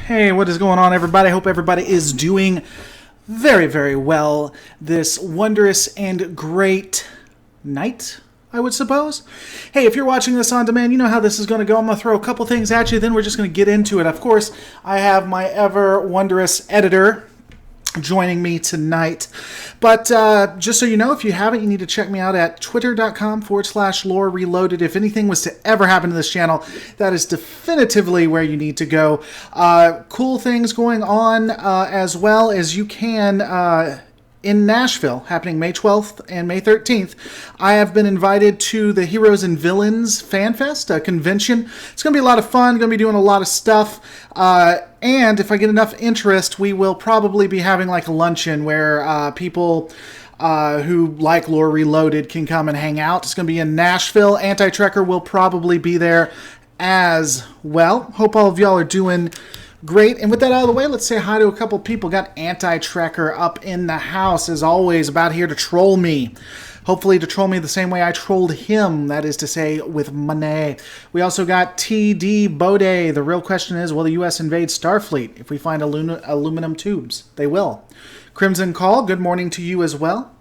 Hey, what is going on, everybody? I hope everybody is doing very, very well this wondrous and great night, I would suppose. Hey, if you're watching this on demand, you know how this is going to go. I'm going to throw a couple things at you, then we're just going to get into it. Of course, I have my ever wondrous editor joining me tonight. But just so you know, if you haven't, you need to check me out at twitter.com/lore reloaded. If anything was to ever happen to this channel, that is definitively where you need to go. Cool things going on as well as you can in Nashville, happening May 12th and May 13th. I have been invited to the Heroes and Villains Fan Fest, a convention. It's going to be a lot of fun, going to be doing a lot of stuff. And if I get enough interest, we will probably be having like a luncheon where people who like Lore Reloaded can come and hang out. It's going to be in Nashville. Anti-Trekker will probably be there as well. Hope all of y'all are doing great. And with that out of the way, let's say hi to a couple people. Got Anti-Trekker up in the house, as always, about here to troll me. Hopefully to troll me the same way I trolled him, that is to say, with money. We also got TD Bode. The real question is, will the U.S. invade Starfleet if we find aluminum tubes? They will. Crimson Call, good morning to you as well.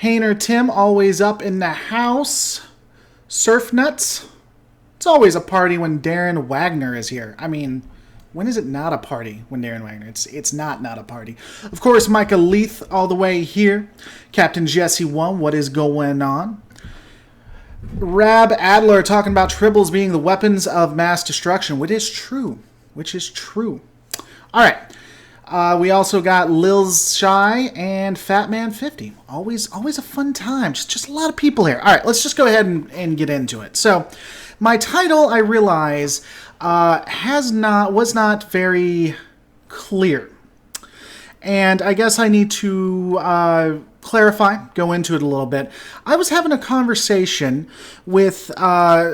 Hainer Tim, always up in the house. Surf Nuts. It's always a party when Darren Wagner is here. I mean, when is it not a party when Darren Wagner? It's not a party. Of course, Micah Leith all the way here. Captain Jesse 1, what is going on? Rab Adler talking about tribbles being the weapons of mass destruction, which is true. All right. We also got Lil's Shy and Fatman 50. Always a fun time. Just a lot of people here. All right, let's just go ahead and get into it. So, my title, I realize, was not very clear. And I guess I need to clarify, go into it a little bit. I was having a conversation with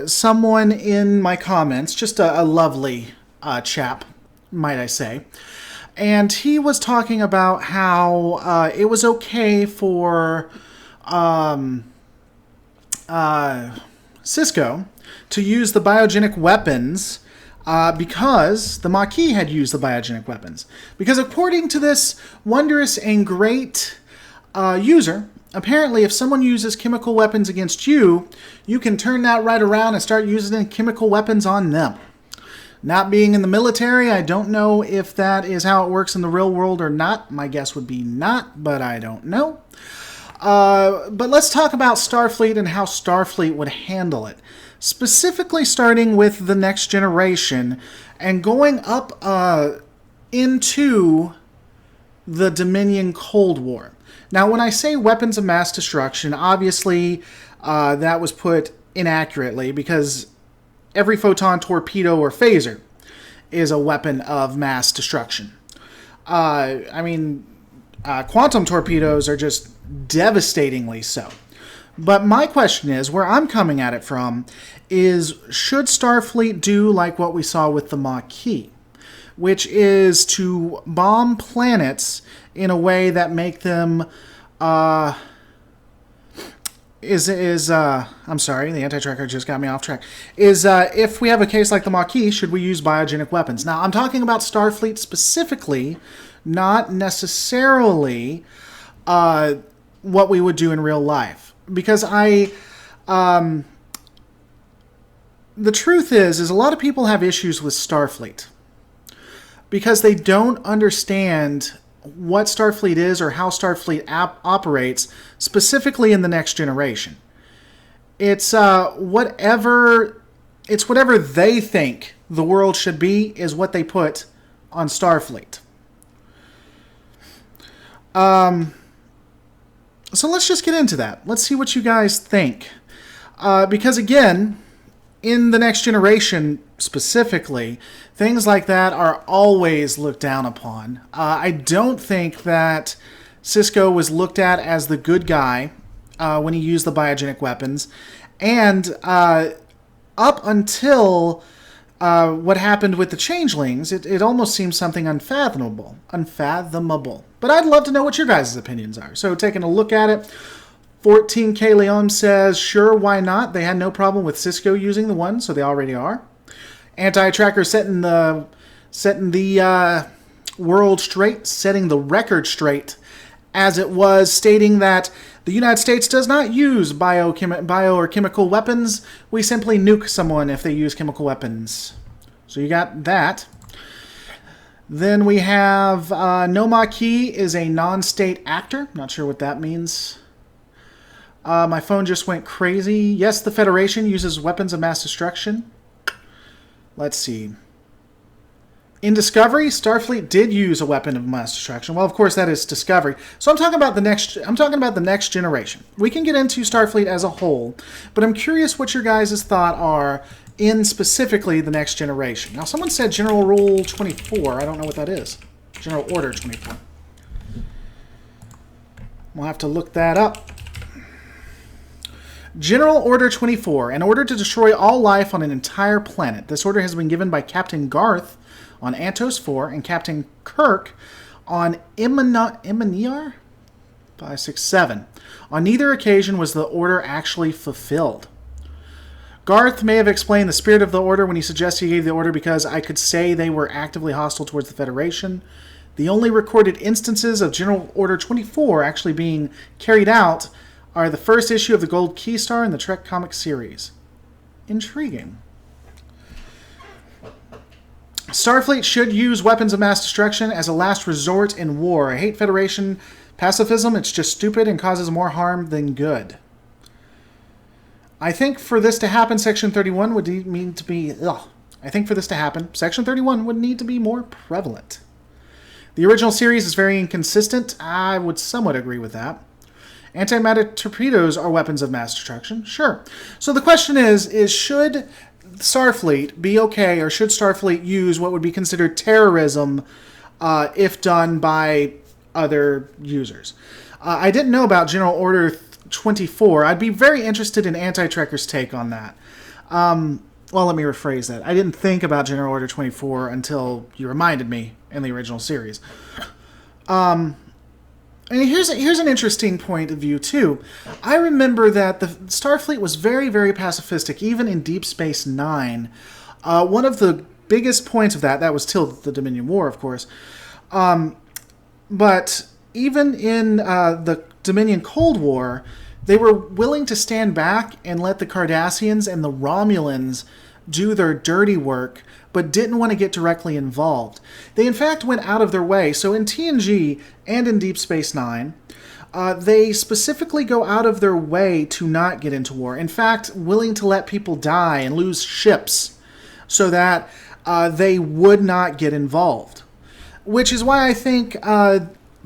someone in my comments, just a lovely chap, might I say. And he was talking about how it was okay for Cisco to use the biogenic weapons because the Maquis had used the biogenic weapons. Because according to this wondrous and great user, apparently if someone uses chemical weapons against you, you can turn that right around and start using chemical weapons on them. Not being in the military, I don't know if that is how it works in the real world or not. My guess would be not, but I don't know. But let's talk about Starfleet and how Starfleet would handle it. Specifically starting with the Next Generation and going up into the Dominion Cold War. Now, when I say weapons of mass destruction, obviously that was put inaccurately because every photon torpedo or phaser is a weapon of mass destruction. Quantum torpedoes are just devastatingly so. But my question is, where I'm coming at it from, is should Starfleet do like what we saw with the Maquis, which is to bomb planets in a way that make them, I'm sorry, the Anti-Trekker just got me off track, if we have a case like the Maquis, should we use biogenic weapons? Now, I'm talking about Starfleet specifically, not necessarily what we would do in real life. Because the truth is a lot of people have issues with Starfleet because they don't understand what Starfleet is or how Starfleet operates, specifically in the Next Generation. It's whatever they think the world should be is what they put on Starfleet. So let's just get into that. Let's see what you guys think. Because again, in the Next Generation specifically, things like that are always looked down upon. I don't think that Cisco was looked at as the good guy when he used the biogenic weapons. And up until what happened with the changelings, it almost seems something unfathomable. But I'd love to know what your guys' opinions are. So taking a look at it, 14K Leon says, sure, why not? They had no problem with Cisco using the one, so they already are. Anti-Trekker setting the setting the world straight, setting the record straight, as it was, stating that the United States does not use bio or chemical weapons. We simply nuke someone if they use chemical weapons. So you got that. Then we have No Maquis is a non-state actor. Not sure what that means. My phone just went crazy. Yes, the Federation uses weapons of mass destruction. Let's see. In Discovery, Starfleet did use a weapon of mass destruction. Well, of course, that is Discovery. So I'm talking about the next generation. We can get into Starfleet as a whole, but I'm curious what your guys' thoughts are in specifically the next generation. Now, someone said General Rule 24. I don't know what that is. General Order 24. We'll have to look that up. General Order 24. An order to destroy all life on an entire planet. This order has been given by Captain Garth on Antos 4 and Captain Kirk on Imaniar 567. On neither occasion was the order actually fulfilled. Garth may have explained the spirit of the order when he suggested he gave the order because I could say they were actively hostile towards the Federation. The only recorded instances of General Order 24 actually being carried out are the first issue of the Gold Keystar in the Trek comic series. Intriguing. Starfleet should use weapons of mass destruction as a last resort in war. I hate Federation pacifism. It's just stupid and causes more harm than good. I think for this to happen, Section 31 would need to be... I think for this to happen, Section 31 would need to be more prevalent. The original series is very inconsistent. I would somewhat agree with that. Antimatter torpedoes are weapons of mass destruction. Sure. So the question is should Starfleet be okay, or should Starfleet use what would be considered terrorism if done by other users? I didn't know about General Order 24. I'd be very interested in Anti-Trekker's take on that. Well, let me rephrase that. I didn't think about General Order 24 until you reminded me in the original series. And here's an interesting point of view, too. I remember that the Starfleet was very, very pacifistic, even in Deep Space Nine. One of the biggest points of that was till the Dominion War, of course. But even in the Dominion Cold War, they were willing to stand back and let the Cardassians and the Romulans do their dirty work, but didn't want to get directly involved. They, in fact, went out of their way. So in TNG and in Deep Space Nine, they specifically go out of their way to not get into war. In fact, willing to let people die and lose ships so that they would not get involved. Which is why I think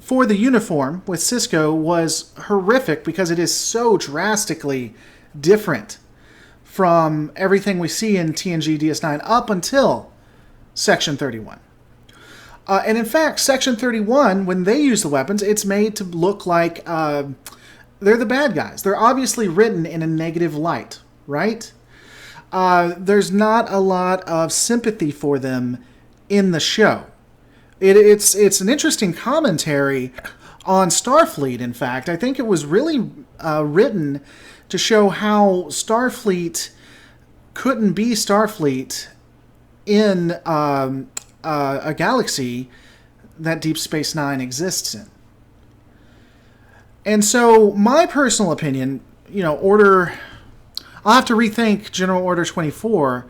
for the uniform with Cisco was horrific, because it is so drastically different from everything we see in TNG DS9 up until Section 31. And in fact, Section 31, when they use the weapons, it's made to look like they're the bad guys. They're obviously written in a negative light, right? There's not a lot of sympathy for them in the show. It's an interesting commentary on Starfleet, in fact. I think it was really written to show how Starfleet couldn't be Starfleet in a galaxy that Deep Space Nine exists in. And so, my personal opinion, I'll have to rethink General Order 24,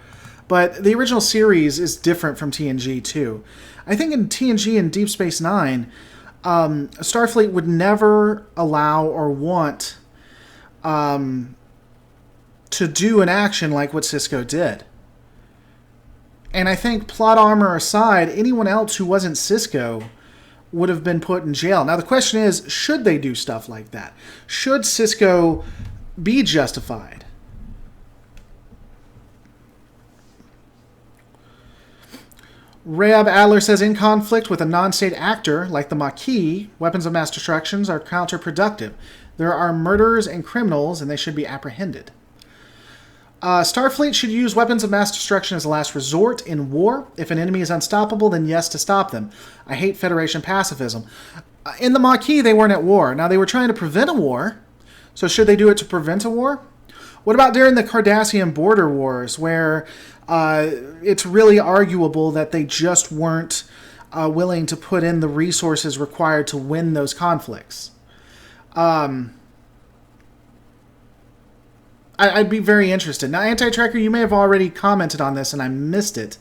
but the original series is different from TNG too. I think in TNG and Deep Space Nine, Starfleet would never allow or want to do an action like what Cisco did. And I think, plot armor aside, anyone else who wasn't Cisco would have been put in jail. Now the question is, should they do stuff like that? Should Cisco be justified? Rab Adler says, in conflict with a non-state actor like the Maquis, weapons of mass destruction are counterproductive. There are murderers and criminals, and they should be apprehended. Starfleet should use weapons of mass destruction as a last resort in war. If an enemy is unstoppable, then yes, to stop them. I hate Federation pacifism. In the Maquis, they weren't at war. Now, they were trying to prevent a war. So should they do it to prevent a war? What about during the Cardassian border wars, where it's really arguable that they just weren't willing to put in the resources required to win those conflicts? I'd be very interested. Now, Anti-Tracker, you may have already commented on this and I missed it.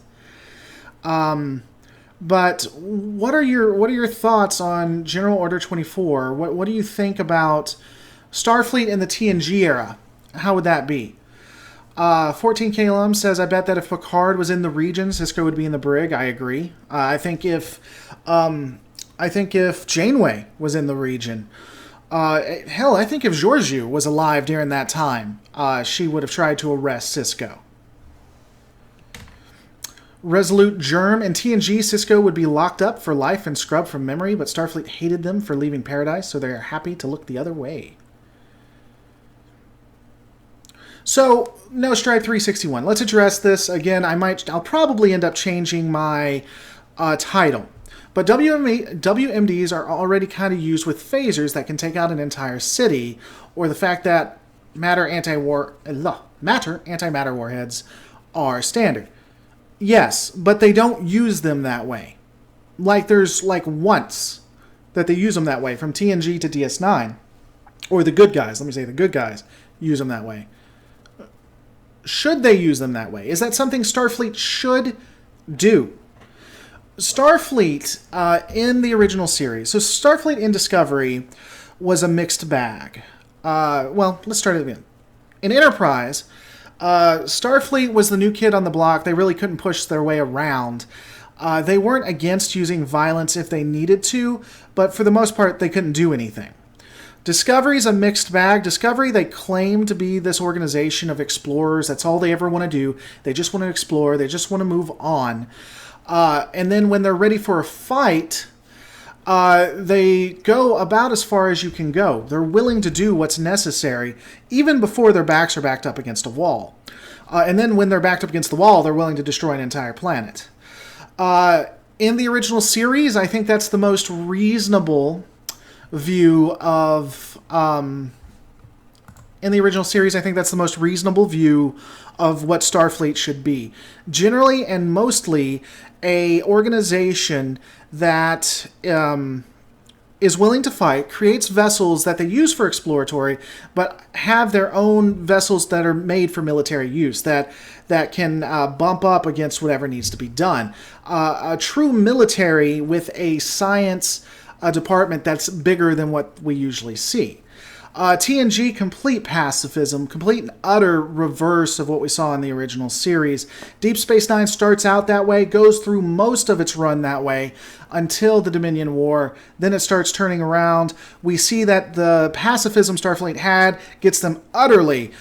But what are your thoughts on General Order 24? What do you think about Starfleet in the TNG era? How would that be? 14K Lum says, I bet that if Picard was in the region, Sisko would be in the brig. I agree. I think if Janeway was in the region, hell, I think if Georgiou was alive during that time, she would have tried to arrest Sisko. Resolute Germ, in TNG, Sisko would be locked up for life and scrubbed from memory, but Starfleet hated them for leaving Paradise, so they are happy to look the other way. So, No Stride 361. Let's address this again. I'll probably end up changing my title. But WMDs are already kind of used with phasers that can take out an entire city, or the fact that matter antimatter warheads are standard. Yes, but they don't use them that way. There's once that they use them that way, from TNG to DS9. Or the good guys, the good guys use them that way. Should they use them that way? Is that something Starfleet should do? Starfleet in the original series, so Starfleet in Discovery was a mixed bag. Let's start at the beginning. In Enterprise, Starfleet was the new kid on the block. They really couldn't push their way around. They weren't against using violence if they needed to, but for the most part, they couldn't do anything. Discovery's a mixed bag. Discovery, they claim to be this organization of explorers. That's all they ever want to do. They just want to explore. They just want to move on. And then when they're ready for a fight, they go about as far as you can go. They're willing to do what's necessary, even before their backs are backed up against a wall. And then when they're backed up against the wall, they're willing to destroy an entire planet. In the original series, I think that's the most reasonable view of... in the original series, I think that's the most reasonable view of what Starfleet should be. Generally and mostly a organization that is willing to fight, creates vessels that they use for exploratory, but have their own vessels that are made for military use, that can bump up against whatever needs to be done. A true military with a science department that's bigger than what we usually see. TNG, complete pacifism, complete and utter reverse of what we saw in the original series. Deep Space Nine starts out that way, goes through most of its run that way until the Dominion War. Then it starts turning around. We see that the pacifism Starfleet had gets them utterly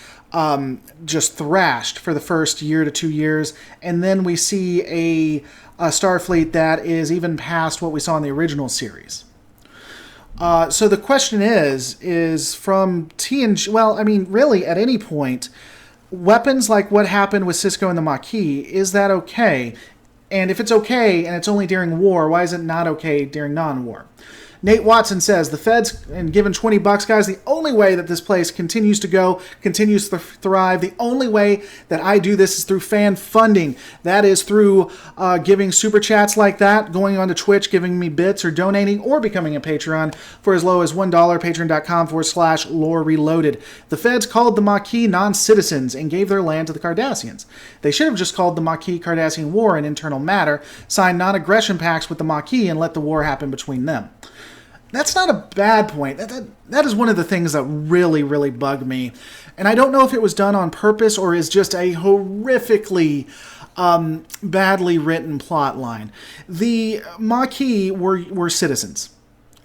just thrashed for the first year to 2 years. And then we see a Starfleet that is even past what we saw in the original series. So the question is from TNG, really at any point, weapons like what happened with Sisko and the Maquis, is that okay? And if it's okay and it's only during war, why is it not okay during non-war? Nate Watson says, the Feds, and given $20, guys, the only way that this place continues to go, continues to thrive, the only way that I do this is through fan funding. That is through giving super chats like that, going onto Twitch, giving me bits, or donating, or becoming a Patreon for as low as $1, patreon.com/lore reloaded. The Feds called the Maquis non-citizens and gave their land to the Cardassians. They should have just called the Maquis-Cardassian War an internal matter, signed non-aggression pacts with the Maquis, and let the war happen between them. That's not a bad point. That is one of the things that really, really bugged me. And I don't know if it was done on purpose or is just a horrifically badly written plot line. The Maquis were citizens.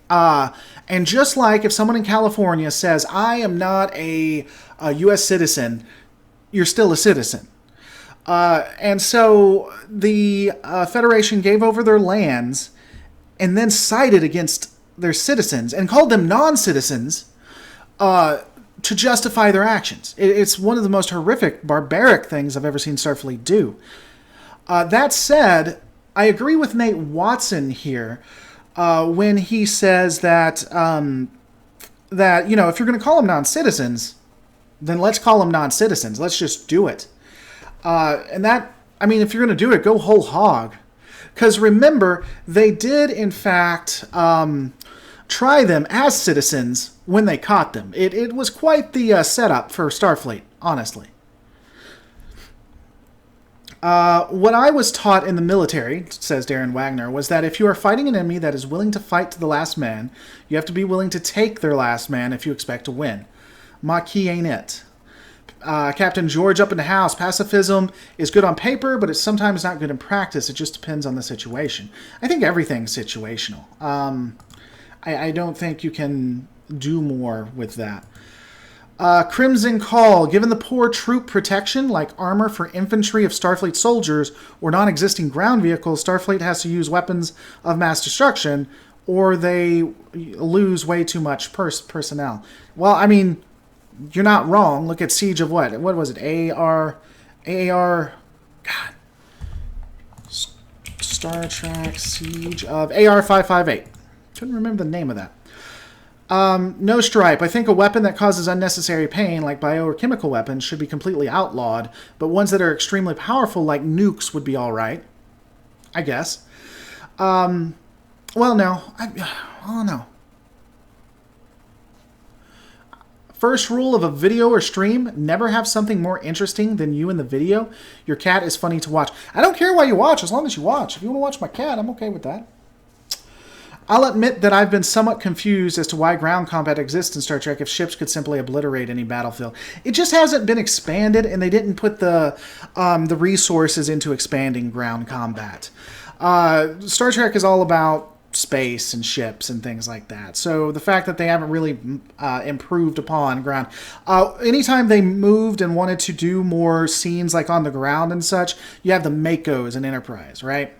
And just like if someone in California says, I am not a U.S. citizen, you're still a citizen. And so the Federation gave over their lands and then sided against their citizens and called them non-citizens to justify their actions. It's one of the most horrific, barbaric things I've ever seen Starfleet do. That said, I agree with Nate Watson here when he says that if you're going to call them non-citizens, then let's call them non-citizens. Let's just do it. And that, I mean, if you're going to do it, go whole hog. Because remember, they did, in fact, try them as citizens when they caught them. It was quite the setup for Starfleet, honestly. What I was taught in the military, says Darren Wagner, was that if you are fighting an enemy that is willing to fight to the last man, you have to be willing to take their last man if you expect to win. Maquis ain't it. Captain George up in the house, pacifism is good on paper, but it's sometimes not good in practice. It just depends on the situation. I think everything's situational. I don't think you can do more with that. Crimson Call. Given the poor troop protection, like armor for infantry of Starfleet soldiers or non-existing ground vehicles, Starfleet has to use weapons of mass destruction, or they lose way too much personnel. Well, I mean, you're not wrong. Look at Siege of what? What was it? AAR. God. Star Trek Siege of AR 558. Couldn't remember the name of that. No Stripe. I think a weapon that causes unnecessary pain, like bio or chemical weapons, should be completely outlawed, but ones that are extremely powerful, like nukes, would be all right. I guess. Well, no. No. First rule of a video or stream, never have something more interesting than you in the video. Your cat is funny to watch. I don't care why you watch, as long as you watch. If you want to watch my cat, I'm okay with that. I'll admit that I've been somewhat confused as to why ground combat exists in Star Trek if ships could simply obliterate any battlefield. It just hasn't been expanded, and they didn't put the resources into expanding ground combat. Star Trek is all about space and ships and things like that. So the fact that they haven't really improved upon ground. Anytime they moved and wanted to do more scenes like on the ground and such, you have the Makos in Enterprise, right?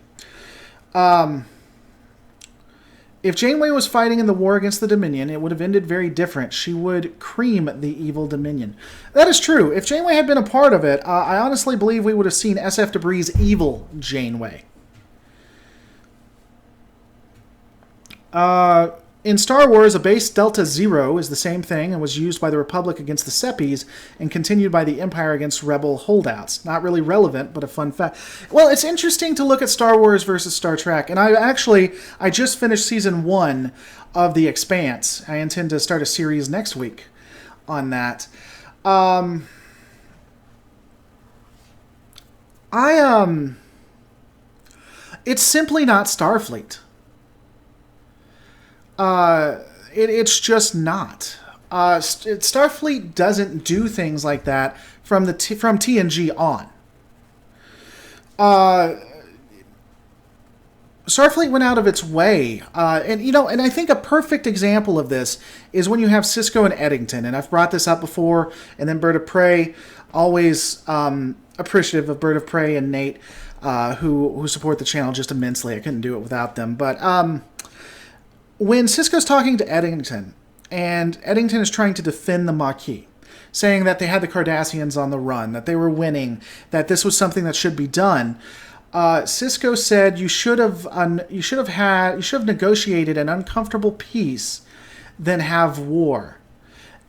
If Janeway was fighting in the war against the Dominion, it would have ended very different. She would cream the evil Dominion. That is true. If Janeway had been a part of it, I honestly believe we would have seen SF Debris' evil Janeway. In Star Wars, a base Delta Zero is the same thing and was used by the Republic against the Seppies and continued by the Empire against Rebel holdouts. Not really relevant, but a fun fact. Well, it's interesting to look at Star Wars versus Star Trek, and I just finished Season 1 of The Expanse. I intend to start a series next week on that. It's simply not Starfleet. It's just not. Starfleet doesn't do things like that from TNG on. Starfleet went out of its way, and I think a perfect example of this is when you have Sisko and Eddington, and I've brought this up before, and then Bird of Prey, always appreciative of Bird of Prey and Nate, who support the channel just immensely. I couldn't do it without them, but when Sisko's talking to Eddington, and Eddington is trying to defend the Maquis, saying that they had the Cardassians on the run, that they were winning, that this was something that should be done, Sisko said you should have negotiated an uncomfortable peace than have war,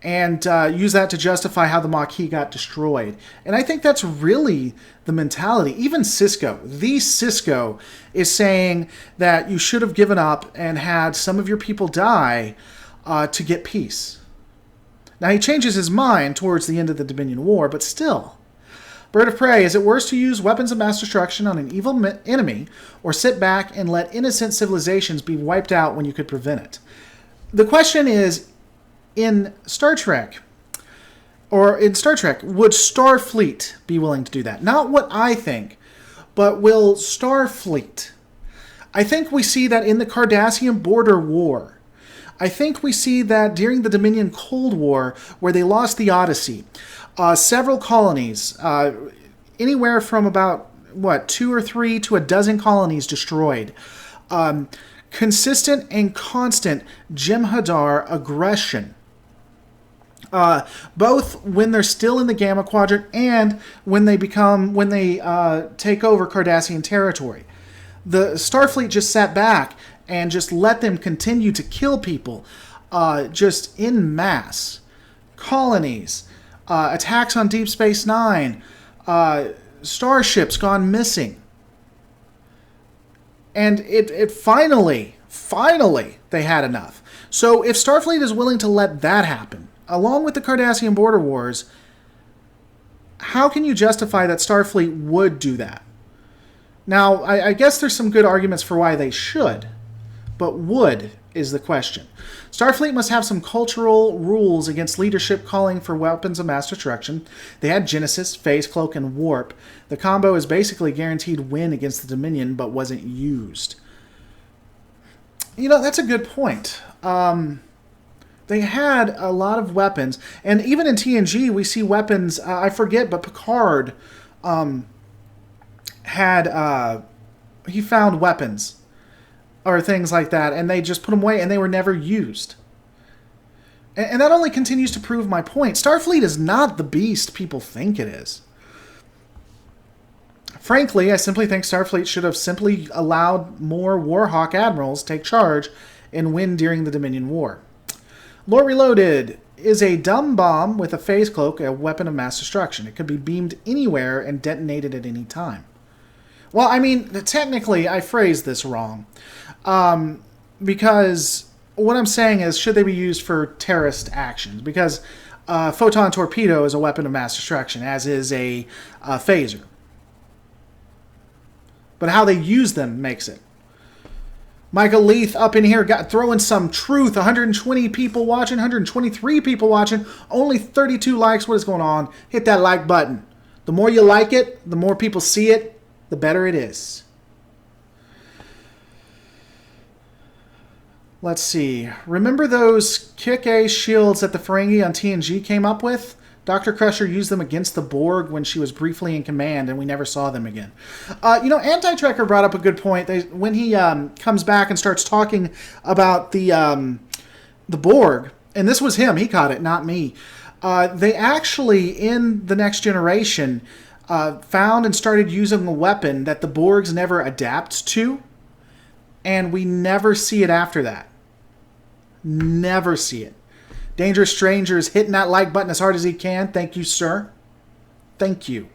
and use that to justify how the Maquis got destroyed. And I think that's really the mentality. Even Sisko, the Sisko, is saying that you should have given up and had some of your people die to get peace. Now, he changes his mind towards the end of the Dominion War, but still. Bird of Prey, is it worse to use weapons of mass destruction on an evil enemy or sit back and let innocent civilizations be wiped out when you could prevent it? The question is, in Star Trek, would Starfleet be willing to do that? Not what I think, but will Starfleet? I think we see that in the Cardassian border war. I think we see that during the Dominion Cold War, where they lost the Odyssey, several colonies, anywhere from about, 2 or 3 to a dozen colonies destroyed. Consistent and constant Jem'Hadar aggression. Both when they're still in the Gamma Quadrant and when they take over Cardassian territory. The Starfleet just sat back and just let them continue to kill people, just en masse. Colonies, attacks on Deep Space Nine, starships gone missing. And it finally, they had enough. So if Starfleet is willing to let that happen, along with the Cardassian border wars, how can you justify that Starfleet would do that? Now, I guess there's some good arguments for why they should, but would is the question. Starfleet must have some cultural rules against leadership calling for weapons of mass destruction. They had Genesis, Phase Cloak, and Warp. The combo is basically guaranteed win against the Dominion, but wasn't used. You know, that's a good point. They had a lot of weapons, and even in TNG, we see weapons. I forget, but Picard he found weapons or things like that, and they just put them away, and they were never used. And that only continues to prove my point. Starfleet is not the beast people think it is. Frankly, I simply think Starfleet should have simply allowed more Warhawk admirals take charge and win during the Dominion War. Lore Reloaded is a dumb bomb with a phase cloak, a weapon of mass destruction. It could be beamed anywhere and detonated at any time. Well, I mean, technically, I phrased this wrong. Because what I'm saying is, should they be used for terrorist actions? Because photon torpedo is a weapon of mass destruction, as is a phaser. But how they use them makes it. Michael Leith up in here throwing some truth. 120 people watching, 123 people watching, only 32 likes. What is going on? Hit that like button. The more you like it, the more people see it, the better it is. Let's see. Remember those kick-ass shields that the Ferengi on TNG came up with? Dr. Crusher used them against the Borg when she was briefly in command, and we never saw them again. Anti-Trekker brought up a good point. When he comes back and starts talking about the Borg, and this was him, he caught it, not me. They actually, in the Next Generation, found and started using a weapon that the Borgs never adapt to, and we never see it after that. Never see it. Dangerous Strangers hitting that like button as hard as he can. Thank you, sir. Thank you.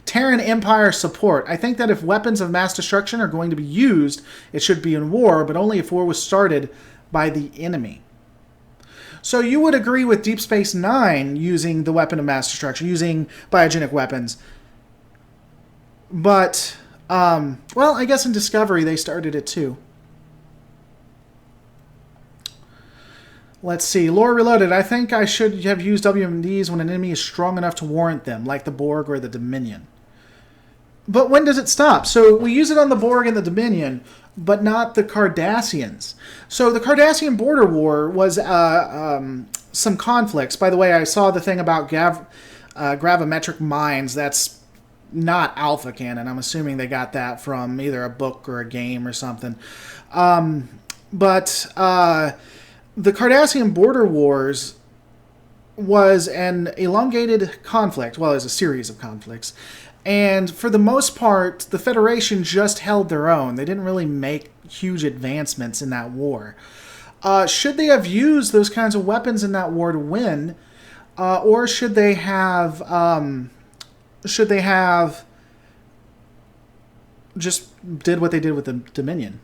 Terran Empire support. I think that if weapons of mass destruction are going to be used, it should be in war, but only if war was started by the enemy. So you would agree with Deep Space Nine using the weapon of mass destruction, using biogenic weapons. But, I guess in Discovery they started it too. Let's see. Lore Reloaded. I think I should have used WMDs when an enemy is strong enough to warrant them, like the Borg or the Dominion. But when does it stop? So we use it on the Borg and the Dominion, but not the Cardassians. So the Cardassian border war was some conflicts. By the way, I saw the thing about gravimetric mines. That's not alpha canon. I'm assuming they got that from either a book or a game or something. The Cardassian border wars was an elongated conflict. Well, it was a series of conflicts. And for the most part, the Federation just held their own. They didn't really make huge advancements in that war. Should they have used those kinds of weapons in that war to win? Or should they have just did what they did with the Dominion?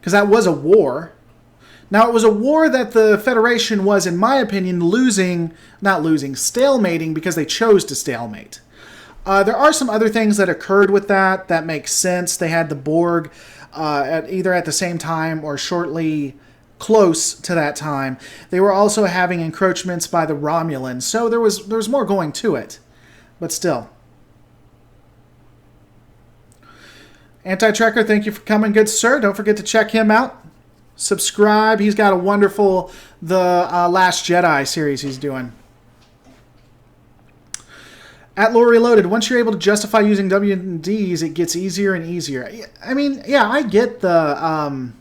Because that was a war. Now, it was a war that the Federation was, in my opinion, stalemating because they chose to stalemate. There are some other things that occurred with that make sense. They had the Borg either at the same time or shortly close to that time. They were also having encroachments by the Romulans, so there was more going to it. But still. Anti-Trekker, thank you for coming, good sir. Don't forget to check him out. Subscribe. He's got a wonderful The Last Jedi series he's doing. At Lore Reloaded, once you're able to justify using WMDs, it gets easier and easier. I mean, yeah, I get the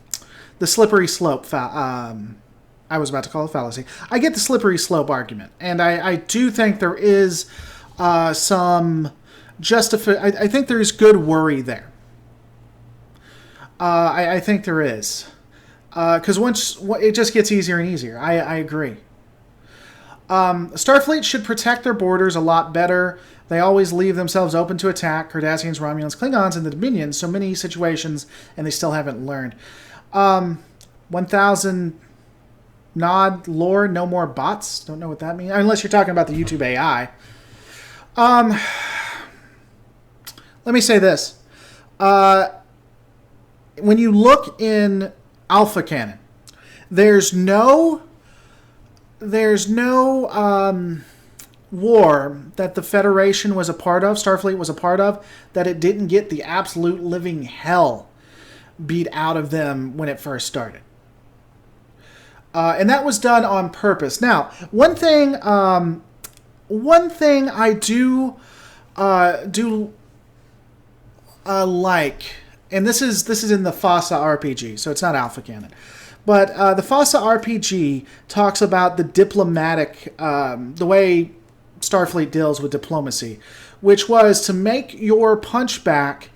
slippery slope. I was about to call it fallacy. I get the slippery slope argument, and I do think there is some I think there is good worry there. I think there is. Because once it just gets easier and easier. I agree. Starfleet should protect their borders a lot better. They always leave themselves open to attack. Cardassians, Romulans, Klingons, and the Dominion. So many situations, and they still haven't learned. 1,000 nod lore, no more bots. Don't know what that means. Unless you're talking about the YouTube AI. Let me say this. When you look in Alpha Canon, there's no war that the Federation was a part of, Starfleet was a part of, that it didn't get the absolute living hell beat out of them when it first started. And that was done on purpose. Now, one thing I do like, and this is in the FOSSA RPG, so it's not Alpha Canon. But the FOSSA RPG talks about the diplomatic, the way Starfleet deals with diplomacy, which was to make your punchback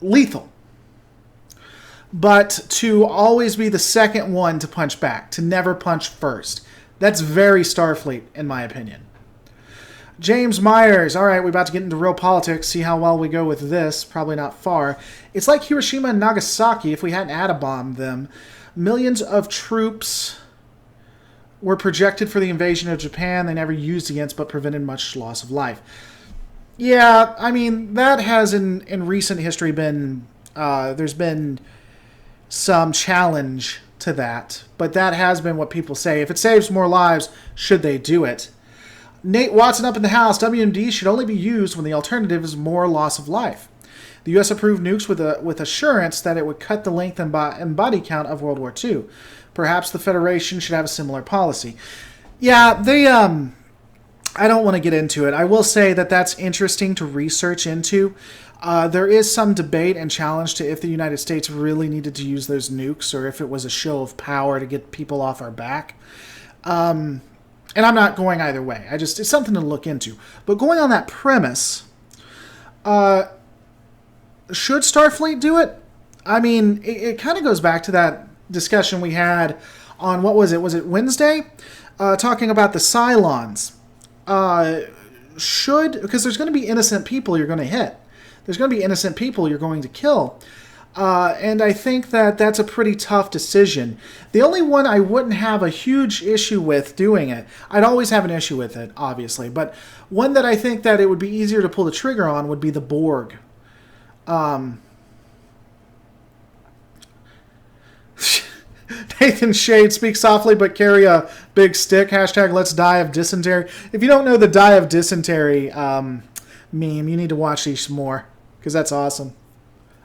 lethal, but to always be the second one to punch back, to never punch first. That's very Starfleet, in my opinion. James Myers, all right, we're about to get into real politics, see how well we go with this, probably not far. It's like Hiroshima and Nagasaki if we hadn't atom-bombed them. Millions of troops were projected for the invasion of Japan. They never used against, but prevented much loss of life. Yeah, I mean, that has in recent history been, there's been some challenge to that, but that has been what people say. If it saves more lives, should they do it? Nate Watson up in the house, WMD should only be used when the alternative is more loss of life. The U.S. approved nukes with assurance that it would cut the length and body count of World War II. Perhaps the Federation should have a similar policy. Yeah, they, I don't want to get into it. I will say that that's interesting to research into. There is some debate and challenge to if the United States really needed to use those nukes or if it was a show of power to get people off our back. And I'm not going either way. It's something to look into. But going on that premise, should Starfleet do it? I mean, it kind of goes back to that discussion we had on, what was it? Was it Wednesday? Talking about the Cylons. Because there's going to be innocent people you're going to hit. There's going to be innocent people you're going to kill. And I think that that's a pretty tough decision. The only one I wouldn't have a huge issue with doing it, I'd always have an issue with it, obviously, but one that I think that it would be easier to pull the trigger on would be the Borg. Nathan Shade, speak softly but carry a big stick. Hashtag let's die of dysentery. If you don't know the die of dysentery meme, you need to watch these more, because that's awesome.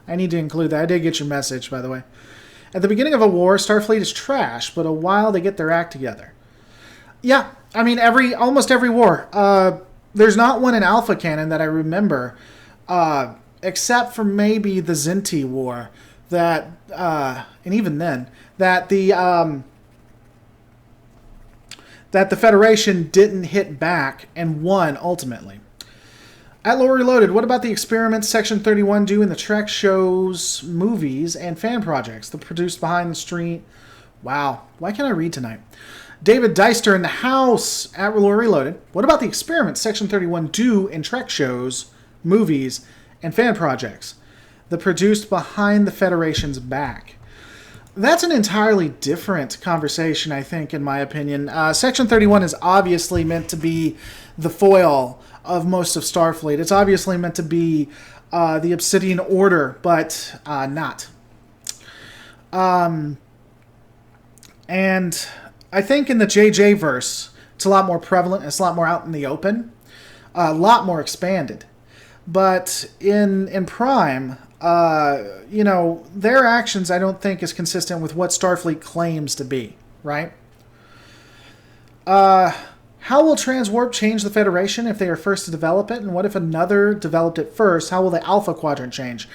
I need to include that. I did get your message, by the way. At the beginning of a war, Starfleet is trash, but a while they get their act together. Yeah, I mean, almost every war. There's not one in Alpha Canon that I remember, except for maybe the Zinti War, that, and even then, that the Federation didn't hit back and won ultimately. At Lore Reloaded, what about the experiments Section 31 do in the Trek shows, movies, and fan projects? The produced behind the street. Wow. Why can't I read tonight? David Deister in the house at Lore Reloaded. What about the experiments Section 31 do in Trek shows, movies, and fan projects? The produced behind the Federation's back. That's an entirely different conversation, I think, in my opinion. Section 31 is obviously meant to be the foil of most of Starfleet. It's obviously meant to be the Obsidian Order, but not. And I think in the JJ verse, it's a lot more prevalent. It's a lot more out in the open, a lot more expanded. But in Prime, their actions I don't think is consistent with what Starfleet claims to be, right? How will transwarp change the Federation if they are first to develop it? And what if another developed it first? How will the Alpha Quadrant change?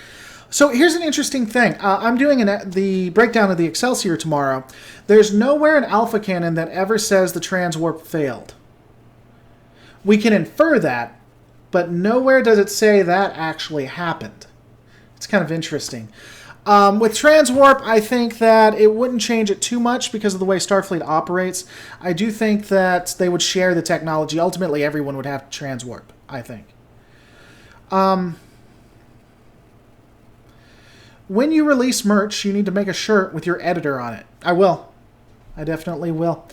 So here's an interesting thing. I'm doing the breakdown of the Excelsior tomorrow. There's nowhere in Alpha Canon that ever says the transwarp failed. We can infer that, but nowhere does it say that actually happened. It's kind of interesting. With transwarp, I think that it wouldn't change it too much because of the way Starfleet operates. I do think that they would share the technology. Ultimately, everyone would have transwarp, I think. When you release merch, you need to make a shirt with your editor on it. I will. I definitely will.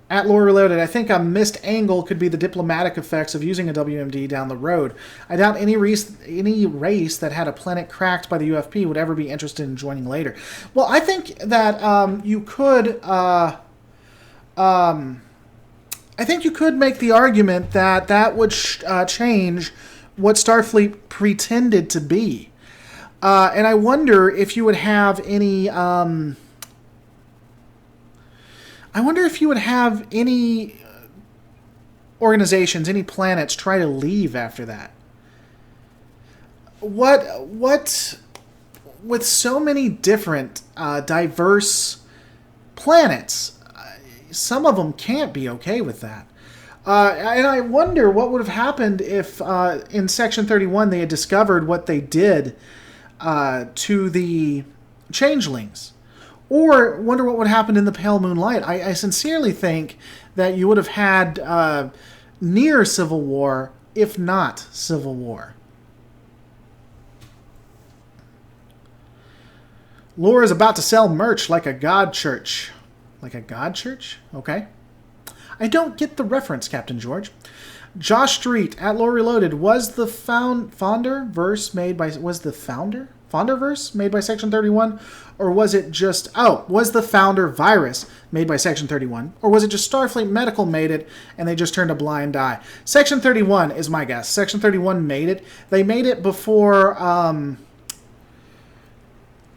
At Lore Reloaded, I think a missed angle could be the diplomatic effects of using a WMD down the road. I doubt any race that had a planet cracked by the UFP would ever be interested in joining later. Well, I think that you could. I think you could make the argument that that would change what Starfleet pretended to be, and I wonder if you would have any. I wonder if you would have any organizations, any planets try to leave after that. What with so many different diverse planets, some of them can't be okay with that. And I wonder what would have happened if in Section 31 they had discovered what they did to the changelings. Or wonder what would happen in the Pale Moonlight. I sincerely think that you would have had near Civil War, if not Civil War. Lore is about to sell merch like a god church. Like a god church? Okay. I don't get the reference, Captain George. Josh Street at Lore Reloaded, was the Founder verse made by Section 31, or was it just was the Founder virus made by Section 31, or was it just Starfleet Medical made it and they just turned a blind eye? Section 31 is my guess. Section 31 made it. They made it before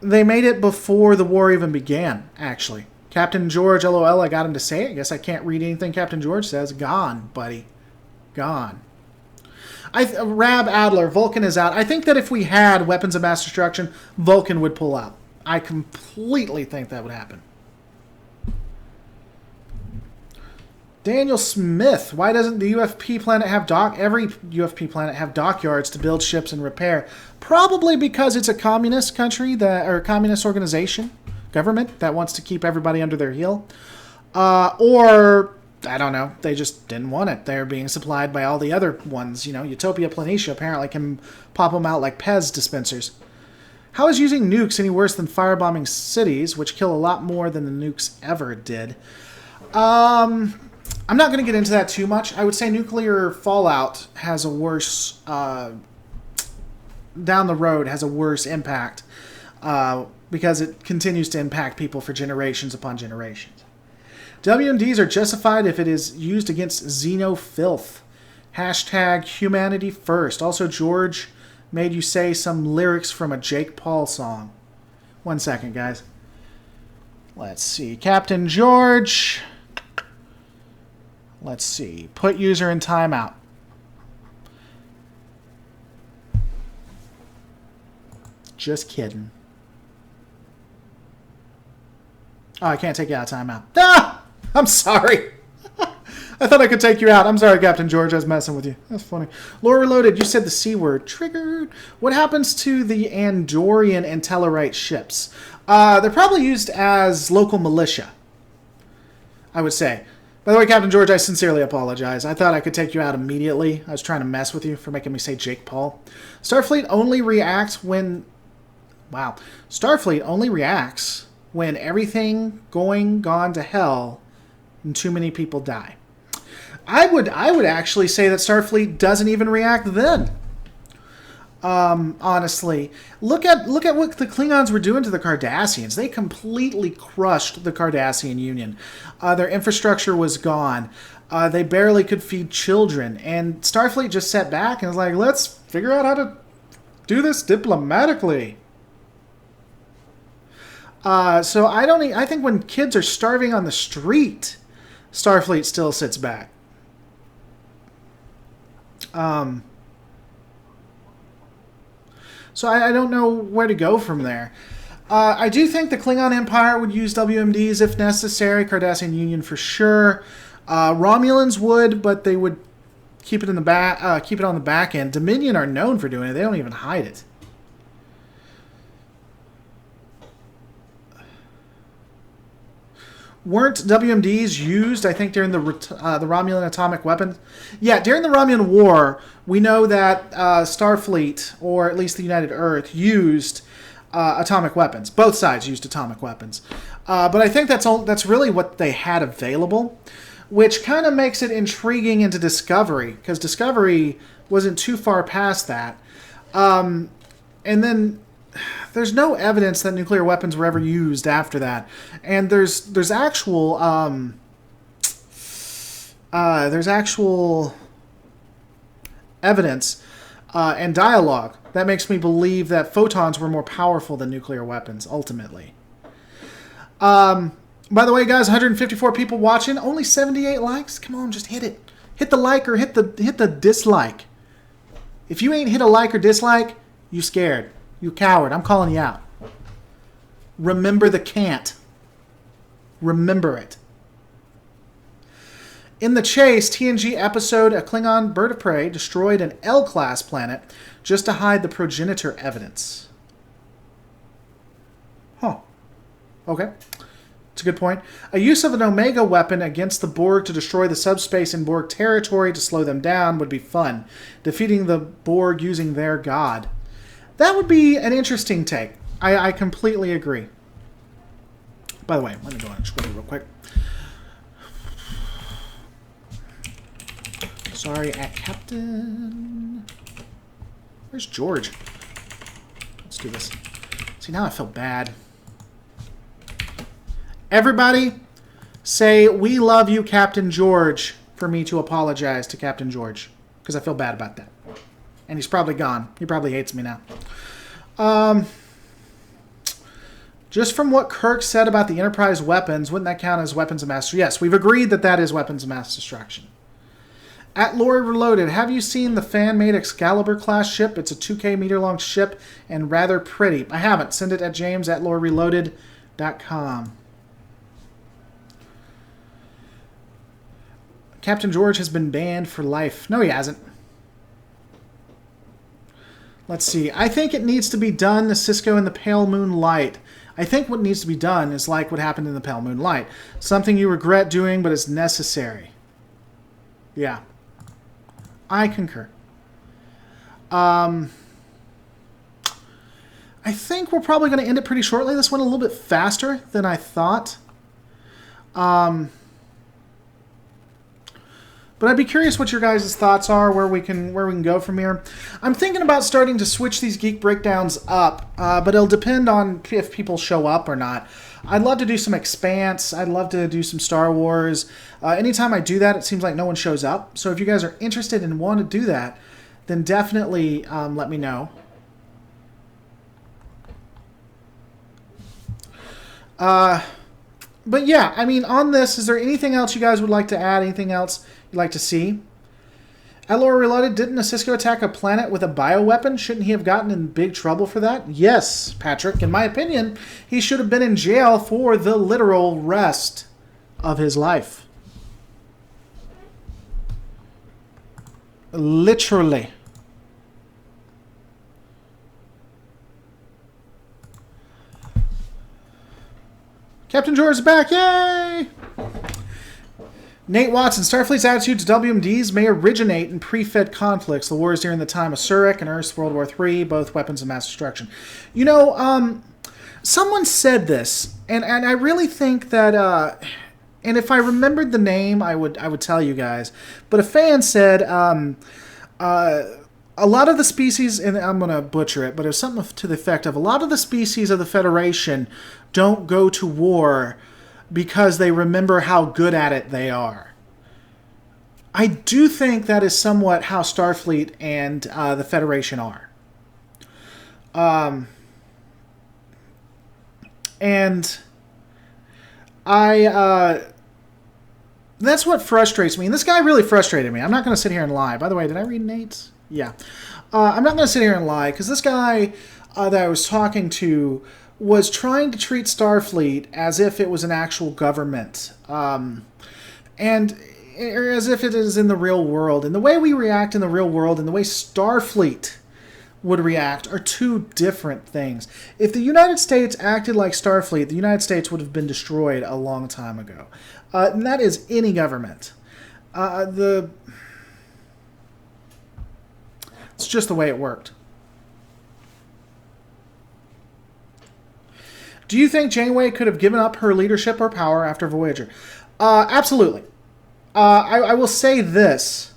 the war even began, actually. Captain George, LOL, I got him to say it. I guess I can't read anything Captain George says. Gone, buddy. Gone. Rab Adler, Vulcan is out. I think that if we had weapons of mass destruction, Vulcan would pull out. I completely think that would happen. Daniel Smith, why doesn't the UFP planet have every UFP planet have dockyards to build ships and repair? Probably because it's a communist country or a communist organization, government that wants to keep everybody under their heel. Or I don't know. They just didn't want it. They're being supplied by all the other ones. You know, Utopia Planitia apparently can pop them out like Pez dispensers. How is using nukes any worse than firebombing cities, which kill a lot more than the nukes ever did? I'm not going to get into that too much. I would say nuclear fallout has a worse, down the road, has a worse impact because it continues to impact people for generations upon generations. WMDs are justified if it is used against xenofilth. Hashtag humanity first. Also, George made you say some lyrics from a Jake Paul song. 1 second, guys. Let's see. Captain George. Let's see. Put user in timeout. Just kidding. Oh, I can't take you out of timeout. Ah! I'm sorry. I thought I could take you out. I'm sorry, Captain George. I was messing with you. That's funny. Lore Reloaded, you said the C word. Triggered. What happens to the Andorian and Tellarite ships? They're probably used as local militia, I would say. By the way, Captain George, I sincerely apologize. I thought I could take you out immediately. I was trying to mess with you for making me say Jake Paul. Starfleet only reacts when... Wow. Starfleet only reacts when everything gone to hell and too many people die. I would actually say that Starfleet doesn't even react then. Honestly, look at what the Klingons were doing to the Cardassians. They completely crushed the Cardassian Union. Their infrastructure was gone. They barely could feed children, and Starfleet just sat back and was like, "Let's figure out how to do this diplomatically." So I think when kids are starving on the street, Starfleet still sits back. So I don't know where to go from there. I do think the Klingon Empire would use WMDs if necessary. Cardassian Union for sure. Romulans would, but they would keep it in the keep it on the back end. Dominion are known for doing it. They don't even hide it. Weren't WMDs used, I think, during the Romulan atomic weapons? Yeah, during the Romulan War, we know that Starfleet, or at least the United Earth, used atomic weapons. Both sides used atomic weapons. But I think that's really what they had available, which kind of makes it intriguing into Discovery, because Discovery wasn't too far past that. And then there's no evidence that nuclear weapons were ever used after that, and there's actual evidence and dialogue that makes me believe that photons were more powerful than nuclear weapons ultimately. By the way, guys, 154 people watching, only 78 likes. Come on, just hit it. Hit the like or hit the dislike. If you ain't hit a like or dislike, you scared. You coward. I'm calling you out. Remember the can't. Remember it. In the Chase TNG episode, a Klingon bird of prey destroyed an L-class planet just to hide the progenitor evidence. Huh. Okay. That's a good point. A use of an Omega weapon against the Borg to destroy the subspace in Borg territory to slow them down would be fun. Defeating the Borg using their god. That would be an interesting take. I completely agree. By the way, let me go on and scroll real quick. Sorry, at Captain. Where's George? Let's do this. See, now I feel bad. Everybody, say, "We love you, Captain George," for me to apologize to Captain George. Because I feel bad about that. And he's probably gone. He probably hates me now. Just from what Kirk said about the Enterprise weapons, wouldn't that count as weapons of mass destruction? Yes, we've agreed that that is weapons of mass destruction. At Lore Reloaded, have you seen the fan-made Excalibur-class ship? It's a 2K meter-long ship and rather pretty. I haven't. Send it at james@lorereloaded.com. Captain George has been banned for life. No, he hasn't. Let's see. I think it needs to be done, the Cisco in the Pale Moon Light. I think what needs to be done is like what happened in the Pale Moon Light. Something you regret doing, but it's necessary. Yeah. I concur. I think we're probably going to end it pretty shortly. This went a little bit faster than I thought. But I'd be curious what your guys' thoughts are, where we can go from here. I'm thinking about starting to switch these Geek breakdowns up, but it'll depend on if people show up or not. I'd love to do some Expanse. I'd love to do some Star Wars. Anytime I do that, it seems like no one shows up. So if you guys are interested and want to do that, then definitely let me know. But yeah, I mean, on this, is there anything else you guys would like to add? Anything else you'd like to see? At Lore Reloaded, didn't a Cisco attack a planet with a bioweapon? Shouldn't he have gotten in big trouble for that? Yes, Patrick. In my opinion, he should have been in jail for the literal rest of his life. Literally. Captain George is back. Yay! Nate Watson, Starfleet's attitude to WMDs may originate in pre-Fed conflicts. The wars during the time of Surik and Earth's World War III, both weapons of mass destruction. You know, someone said this, and I really think that, and if I remembered the name, I would tell you guys. But a fan said, a lot of the species, and I'm going to butcher it, but it was something to the effect of, a lot of the species of the Federation don't go to war because they remember how good at it they are. I do think that is somewhat how Starfleet and the Federation are. And that's what frustrates me. And this guy really frustrated me. I'm not going to sit here and lie. By the way, did I read Nate's? Yeah. I'm not going to sit here and lie, because this guy that I was talking to was trying to treat Starfleet as if it was an actual government, and as if it is in the real world. And the way we react in the real world, and the way Starfleet would react are two different things. If the United States acted like Starfleet, the United States would have been destroyed a long time ago. And that is any government. It's just the way it worked. Do you think Janeway could have given up her leadership or power after Voyager? Absolutely. I will say this.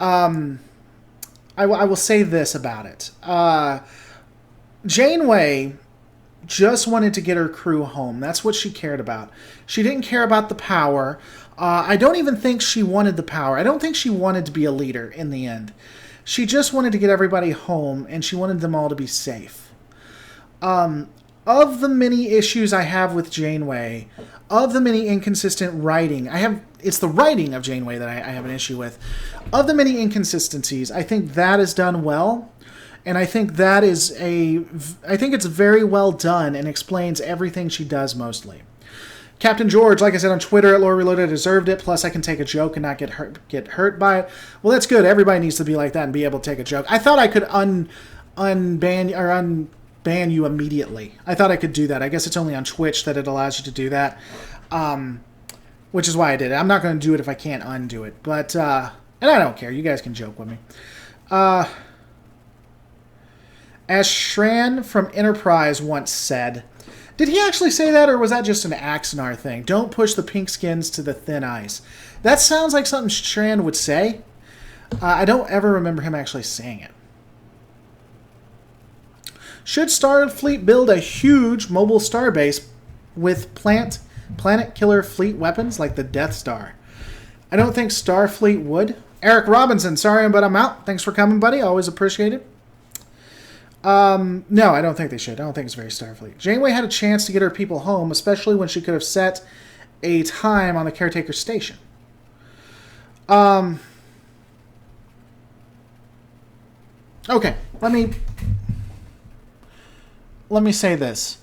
I will say this about it. Janeway just wanted to get her crew home. That's what she cared about. She didn't care about the power. I don't even think she wanted the power. I don't think she wanted to be a leader in the end. She just wanted to get everybody home, and she wanted them all to be safe. Of the many issues I have with Janeway, of the many inconsistent writing, it's the writing of Janeway that I have an issue with. Of the many inconsistencies, I think that is done well, and I think it's very well done and explains everything she does mostly. Captain George, like I said on Twitter at Lore Reloaded, I deserved it. Plus, I can take a joke and not get hurt by it. Well, that's good. Everybody needs to be like that and be able to take a joke. I thought I could unban you immediately. I thought I could do that. I guess it's only on Twitch that it allows you to do that, which is why I did it. I'm not going to do it if I can't undo it. But and I don't care. You guys can joke with me. As Shran from Enterprise once said, did he actually say that, or was that just an Axanar thing? Don't push the pink skins to the thin ice. That sounds like something Shran would say. I don't ever remember him actually saying it. Should Starfleet build a huge mobile starbase with planet killer fleet weapons like the Death Star? I don't think Starfleet would. Eric Robinson, sorry, but I'm out. Thanks for coming, buddy. Always appreciate it. No, I don't think they should. I don't think it's very Starfleet. Janeway had a chance to get her people home, especially when she could have set a time on the caretaker station. Okay, let me say this.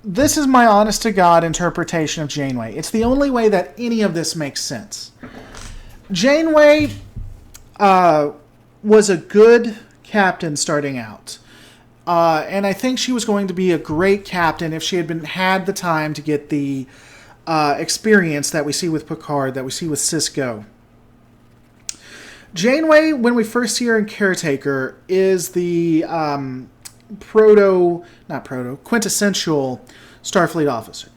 This is my honest-to-God interpretation of Janeway. It's the only way that any of this makes sense. Janeway was a good captain starting out. And I think she was going to be a great captain if she had the time to get the experience that we see with Picard, that we see with Sisko. Janeway, when we first see her in Caretaker, is the quintessential Starfleet officer.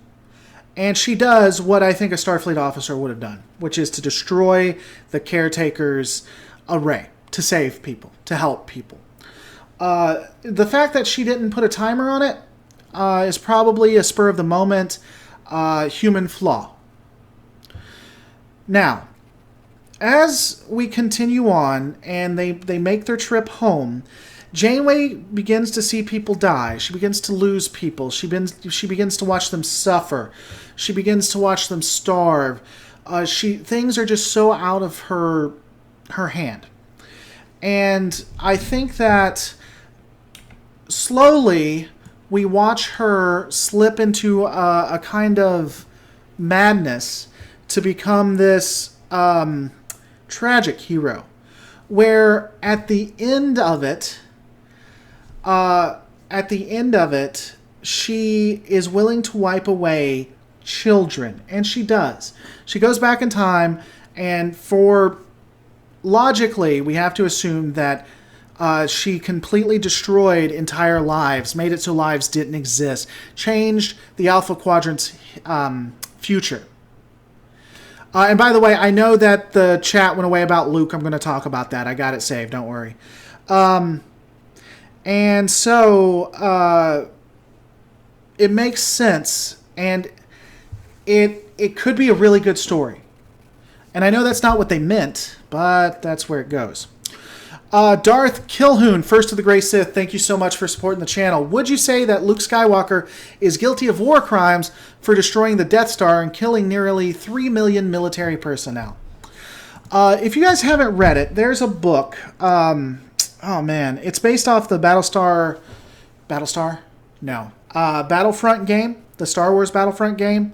And she does what I think a Starfleet officer would have done, which is to destroy the Caretaker's array, to save people, to help people. The fact that she didn't put a timer on it is probably a spur-of-the-moment human flaw. Now, as we continue on and they make their trip home, Janeway begins to see people die. She begins to lose people. She begins to watch them suffer. She begins to watch them starve. Things are just so out of her hand. And I think that slowly we watch her slip into a kind of madness to become this tragic hero, where at the end of it, she is willing to wipe away children, and she does. She goes back in time, and logically, we have to assume that she completely destroyed entire lives, made it so lives didn't exist, changed the Alpha Quadrant's future. And by the way, I know that the chat went away about Luke. I'm going to talk about that. I got it saved. Don't worry. And so it makes sense, and it could be a really good story. And I know that's not what they meant, but that's where it goes. Darth Kilhoun, first of the Grey Sith, thank you so much for supporting the channel. Would you say that Luke Skywalker is guilty of war crimes for destroying the Death Star and killing nearly 3 million military personnel? If you guys haven't read it, there's a book. Oh man, it's based off the Battlefront game, the Star Wars Battlefront game.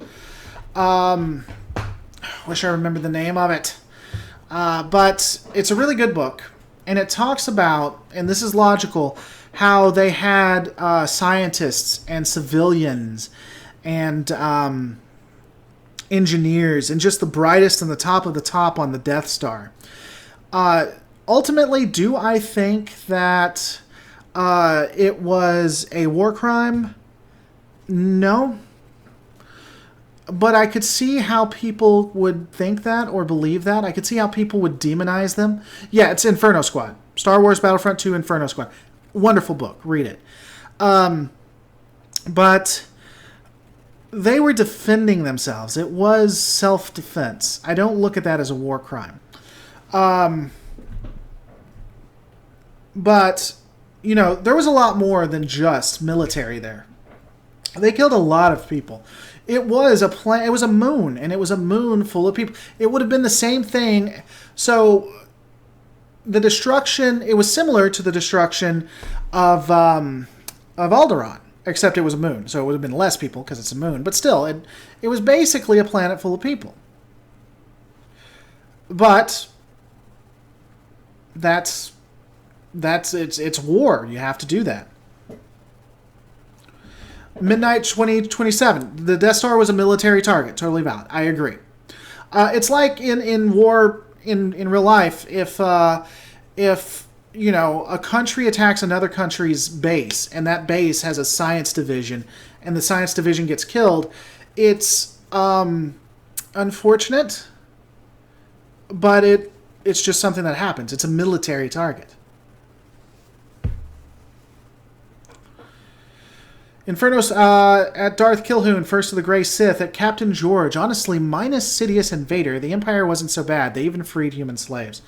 Wish I remembered the name of it. But it's a really good book. And it talks about, and this is logical, how they had scientists and civilians and engineers and just the brightest and the top of the top on the Death Star. Ultimately, do I think that it was a war crime? No. But I could see how people would think that or believe that. I could see how people would demonize them. Yeah, it's Inferno Squad. Star Wars Battlefront 2 Inferno Squad. Wonderful book. Read it. But they were defending themselves. It was self-defense. I don't look at that as a war crime. But, you know, there was a lot more than just military there. They killed a lot of people. It was a it was a moon, and it was a moon full of people. It would have been the same thing. So the destruction, it was similar to the destruction of Alderaan, except it was a moon. So it would have been less people because it's a moon. But still, it was basically a planet full of people. But it's war. You have to do that. Midnight 2027. The Death Star was a military target. Totally valid. I agree. It's like in war in real life. If you know, a country attacks another country's base, and that base has a science division, and the science division gets killed, it's unfortunate, but it's just something that happens. It's a military target. Infernos at Darth Kilhoun, First of the Grey Sith, at Captain George. Honestly, minus Sidious and Vader, the Empire wasn't so bad. They even freed human slaves.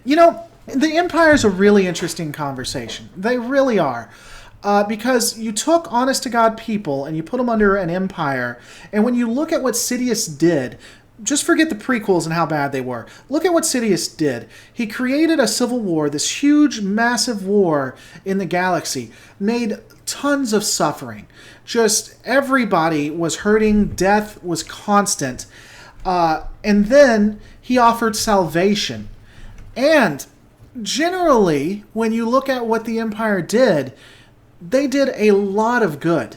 You know, the Empire is a really interesting conversation. They really are. Because you took honest-to-God people and you put them under an empire, and when you look at what Sidious did, just forget the prequels and how bad they were. Look at what Sidious did. He created a civil war, this huge, massive war in the galaxy, made tons of suffering. Just everybody was hurting. Death was constant. And then he offered salvation. And generally, when you look at what the Empire did, they did a lot of good.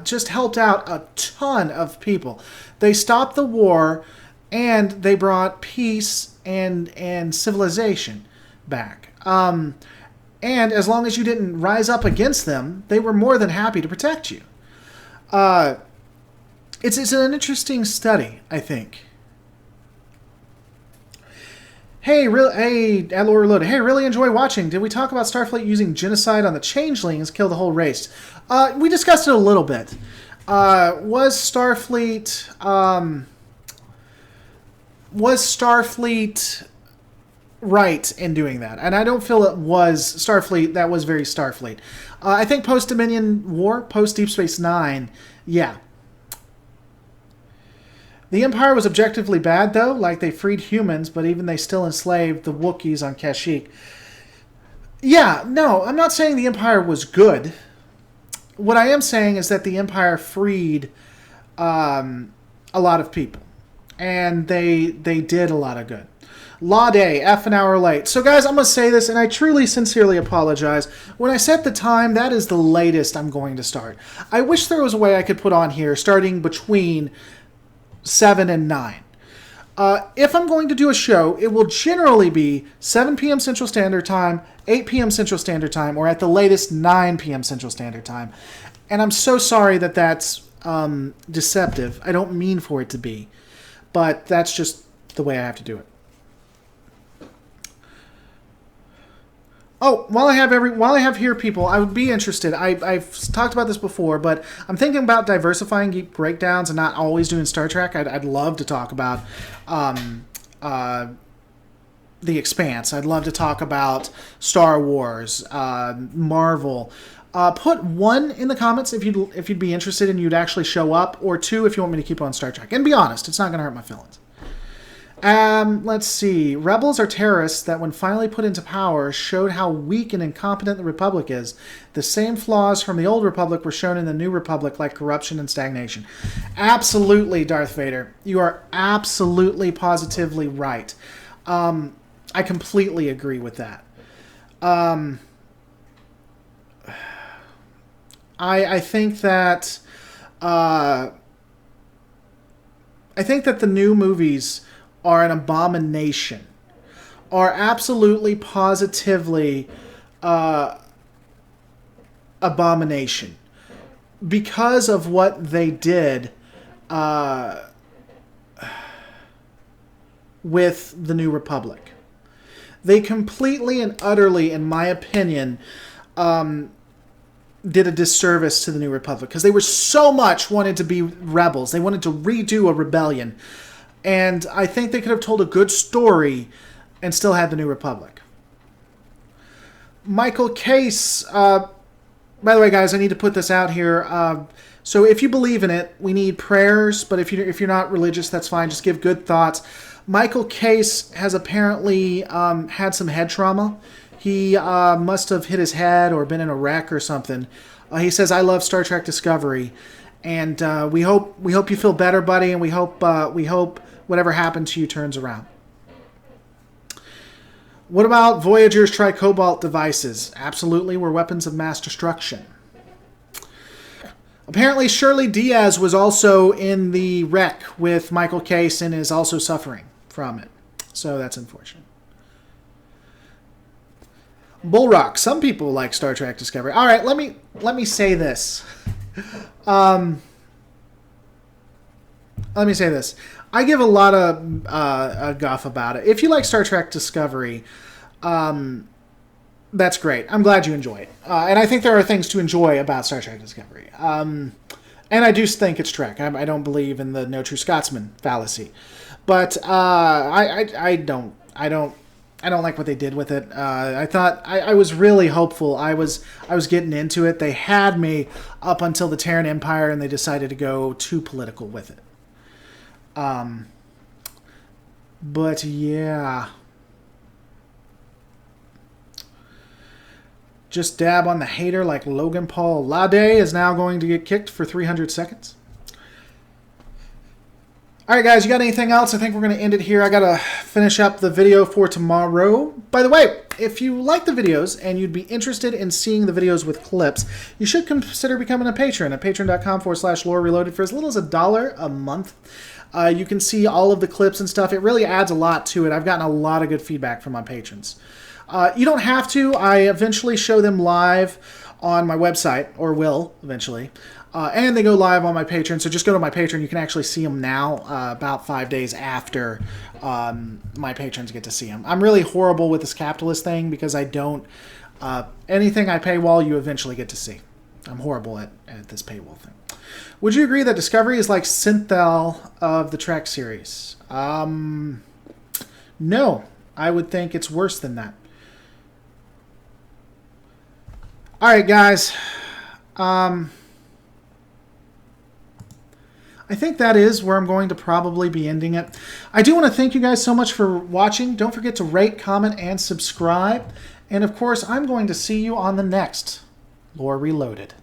Just helped out a ton of people. They stopped the war, and they brought peace and civilization back. And as long as you didn't rise up against them, they were more than happy to protect you. It's an interesting study, I think. Hey, Adlor Reloaded. Hey, really enjoy watching. Did we talk about Starfleet using genocide on the changelings kill the whole race? We discussed it a little bit. Was Starfleet right in doing that? And I don't feel it was Starfleet. That was very Starfleet. I think post-Dominion War, post-Deep Space Nine, yeah. The Empire was objectively bad, though. Like, they freed humans, but even they still enslaved the Wookiees on Kashyyyk. Yeah, no, I'm not saying the Empire was good. What I am saying is that the Empire freed a lot of people. And they did a lot of good. Law Day, F an hour late. So, guys, I'm going to say this, and I truly, sincerely apologize. When I set the time, that is the latest I'm going to start. I wish there was a way I could put on here starting between 7 and 9. If I'm going to do a show, it will generally be 7 p.m. Central Standard Time, 8 p.m. Central Standard Time, or at the latest 9 p.m. Central Standard Time. And I'm so sorry that that's deceptive. I don't mean for it to be. But that's just the way I have to do it. Oh, while I have here people, I would be interested. I've talked about this before, but I'm thinking about diversifying Geek breakdowns and not always doing Star Trek. I'd love to talk about The Expanse. I'd love to talk about Star Wars, Marvel. Put 1 in the comments if you'd be interested and you'd actually show up, or 2 if you want me to keep on Star Trek. And be honest, it's not going to hurt my feelings. Let's see. Rebels are terrorists that, when finally put into power, showed how weak and incompetent the Republic is. The same flaws from the old Republic were shown in the new Republic, like corruption and stagnation. Absolutely, Darth Vader. You are absolutely, positively right. I completely agree with that. I think that I think that the new movies are an abomination, are absolutely positively abomination because of what they did with the New Republic. They completely and utterly, in my opinion, did a disservice to the New Republic because they were so much wanted to be rebels. They wanted to redo a rebellion. And I think they could have told a good story and still had the New Republic. Michael Case, by the way, guys, I need to put this out here. So if you believe in it, we need prayers. But if you're not religious, that's fine. Just give good thoughts. Michael Case has apparently had some head trauma. He must have hit his head or been in a wreck or something. He says, "I love Star Trek Discovery," and we hope you feel better, buddy, and we hope whatever happened to you turns around. What about Voyager's tricobalt devices? Absolutely, were weapons of mass destruction. Apparently, Shirley Diaz was also in the wreck with Michael Case and is also suffering from it. So that's unfortunate. Bullrock. Some people like Star Trek Discovery. All right, let me say this. Let me say this. I give a lot of guff about it. If you like Star Trek Discovery, that's great. I'm glad you enjoy it. And I think there are things to enjoy about Star Trek Discovery. And I do think it's Trek. I don't believe in the no true Scotsman fallacy. But I don't like what they did with it. I thought I was really hopeful. I was getting into it. They had me up until the Terran Empire, and they decided to go too political with it. But yeah, just dab on the hater like Logan Paul. Lade is now going to get kicked for 300 seconds. All right, guys, you got anything else? I think we're going to end it here. I got to finish up the video for tomorrow. By the way, if you like the videos and you'd be interested in seeing the videos with clips, you should consider becoming a patron at patreon.com/Lore Reloaded for as little as $1 a month. You can see all of the clips and stuff. It really adds a lot to it. I've gotten a lot of good feedback from my patrons. You don't have to. I eventually show them live on my website, or will eventually. And they go live on my Patreon, so just go to my Patreon. You can actually see them now, about 5 days after my patrons get to see them. I'm really horrible with this capitalist thing because I don't... anything I paywall, you eventually get to see. I'm horrible at this paywall thing. Would you agree that Discovery is like Synthel of the Trek series? No. I would think it's worse than that. Alright, guys. I think that is where I'm going to probably be ending it. I do want to thank you guys so much for watching. Don't forget to rate, comment, and subscribe. And of course, I'm going to see you on the next Lore Reloaded.